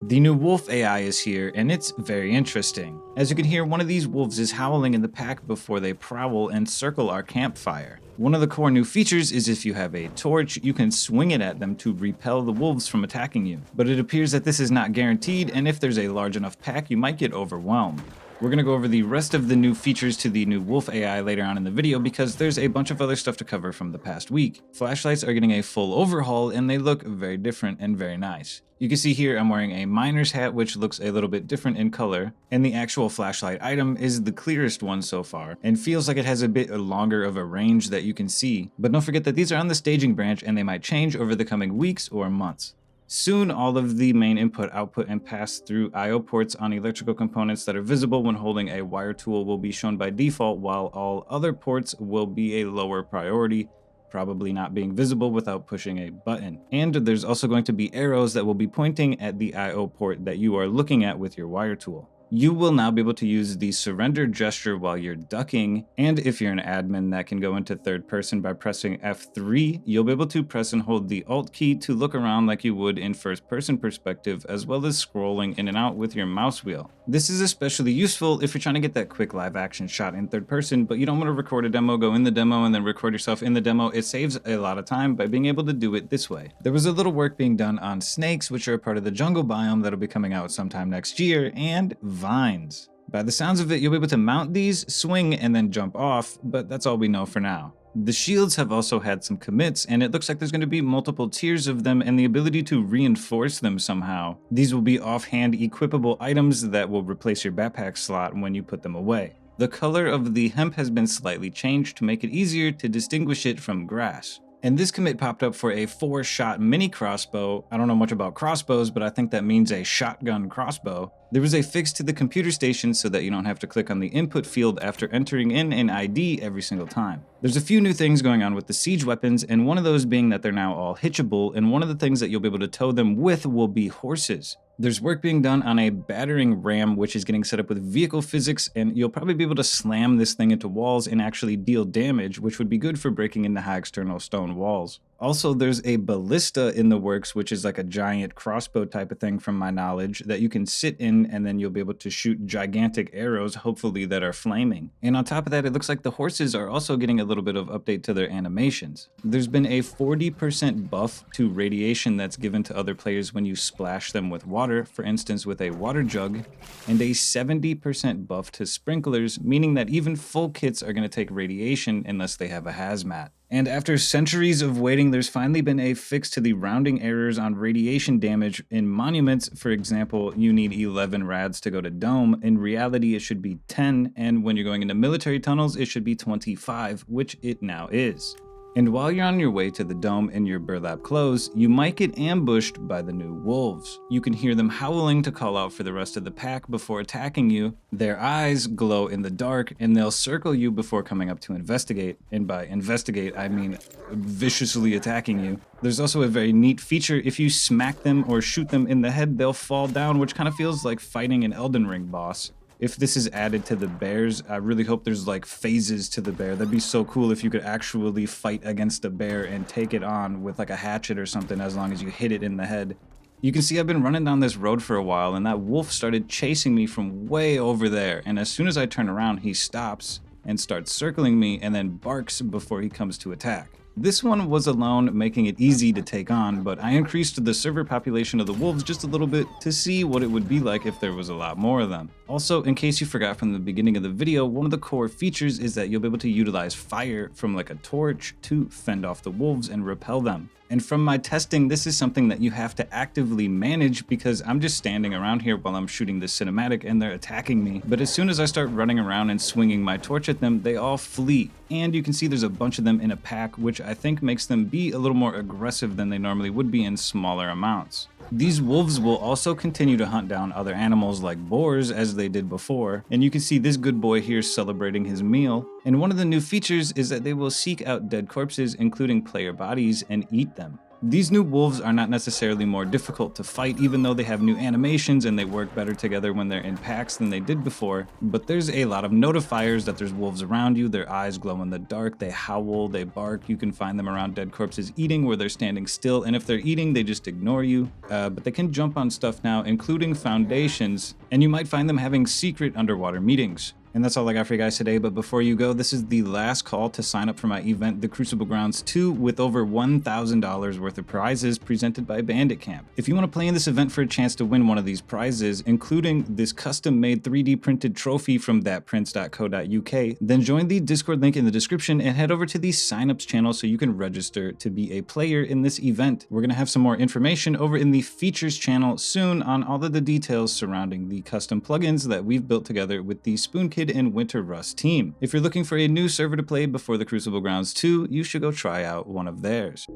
The new wolf AI is here, and it's very interesting. As you can hear, one of these wolves is howling in the pack before they prowl and circle our campfire. One of the core new features is if you have a torch, you can swing it at them to repel the wolves from attacking you. But it appears that this is not guaranteed, and if there's a large enough pack, you might get overwhelmed. We're going to go over the rest of the new features to the new wolf AI later on in the video because there's a bunch of other stuff to cover from the past week. Flashlights are getting a full overhaul and they look very different and very nice. You can see here I'm wearing a miner's hat which looks a little bit different in color, and the actual flashlight item is the clearest one so far and feels like it has a bit longer of a range that you can see. But don't forget that these are on the staging branch and they might change over the coming weeks or months. Soon, all of the main input, output, and pass-through I/O ports on electrical components that are visible when holding a wire tool will be shown by default, while all other ports will be a lower priority, probably not being visible without pushing a button. And there's also going to be arrows that will be pointing at the I/O port that you are looking at with your wire tool. You will now be able to use the surrender gesture while you're ducking, and if you're an admin that can go into third person by pressing F3, you'll be able to press and hold the Alt key to look around like you would in first person perspective, as well as scrolling in and out with your mouse wheel. This is especially useful if you're trying to get that quick live action shot in third person, but you don't want to record a demo, go in the demo, and then record yourself in the demo. It saves a lot of time by being able to do it this way. There was a little work being done on snakes, which are a part of the jungle biome that'll be coming out sometime next year, and vines. By the sounds of it, you'll be able to mount these, swing, and then jump off, but that's all we know for now. The shields have also had some commits, and it looks like there's going to be multiple tiers of them and the ability to reinforce them somehow. These will be offhand equipable items that will replace your backpack slot when you put them away. The color of the hemp has been slightly changed to make it easier to distinguish it from grass. And this commit popped up for a 4-shot mini crossbow. I don't know much about crossbows, but I think that means a shotgun crossbow. There was a fix to the computer station so that you don't have to click on the input field after entering in an ID every single time. There's a few new things going on with the siege weapons, and one of those being that they're now all hitchable, and one of the things that you'll be able to tow them with will be horses. There's work being done on a battering ram, which is getting set up with vehicle physics, and you'll probably be able to slam this thing into walls and actually deal damage, which would be good for breaking into high external stone walls. Also, there's a ballista in the works, which is like a giant crossbow type of thing from my knowledge, that you can sit in and then you'll be able to shoot gigantic arrows, hopefully that are flaming. And on top of that, it looks like the horses are also getting a little bit of update to their animations. There's been a 40% buff to radiation that's given to other players when you splash them with water, for instance with a water jug, and a 70% buff to sprinklers, meaning that even full kits are going to take radiation unless they have a hazmat. And after centuries of waiting, there's finally been a fix to the rounding errors on radiation damage in monuments. For example, you need 11 rads to go to dome. In reality, it should be 10, and when you're going into military tunnels, it should be 25, which it now is. And while you're on your way to the dome in your burlap clothes, you might get ambushed by the new wolves. You can hear them howling to call out for the rest of the pack before attacking you. Their eyes glow in the dark, and they'll circle you before coming up to investigate. And by investigate, I mean viciously attacking you. There's also a very neat feature. If you smack them or shoot them in the head, they'll fall down, which kind of feels like fighting an Elden Ring boss. If this is added to the bears, I really hope there's like phases to the bear. That'd be so cool if you could actually fight against a bear and take it on with like a hatchet or something as long as you hit it in the head. You can see I've been running down this road for a while and that wolf started chasing me from way over there. And as soon as I turn around, he stops and starts circling me and then barks before he comes to attack. This one was alone, making it easy to take on, but I increased the server population of the wolves just a little bit to see what it would be like if there was a lot more of them. Also, in case you forgot from the beginning of the video, one of the core features is that you'll be able to utilize fire from like a torch to fend off the wolves and repel them. And from my testing, this is something that you have to actively manage because I'm just standing around here while I'm shooting this cinematic and they're attacking me. But as soon as I start running around and swinging my torch at them, they all flee. And you can see there's a bunch of them in a pack, which I think makes them be a little more aggressive than they normally would be in smaller amounts. These wolves will also continue to hunt down other animals like boars as they did before, and you can see this good boy here celebrating his meal. And one of the new features is that they will seek out dead corpses, including player bodies, and eat them. These new wolves are not necessarily more difficult to fight, even though they have new animations and they work better together when they're in packs than they did before, but there's a lot of notifiers that there's wolves around you. Their eyes glow in the dark, they howl, they bark. You can find them around dead corpses eating where they're standing still, and if they're eating, they just ignore you. But they can jump on stuff now, including foundations, and you might find them having secret underwater meetings. And that's all I got for you guys today, but before you go, this is the last call to sign up for my event, the Crucible Grounds II, with over $1,000 worth of prizes presented by Bandit Camp. If you want to play in this event for a chance to win one of these prizes, including this custom-made 3D printed trophy from thatprince.co.uk, then join the Discord link in the description and head over to the signups channel so you can register to be a player in this event. We're going to have some more information over in the features channel soon on all of the details surrounding the custom plugins that we've built together with the Spoon Kid and Winter Rust team. If you're looking for a new server to play before the Crucible Grounds 2, you should go try out one of theirs.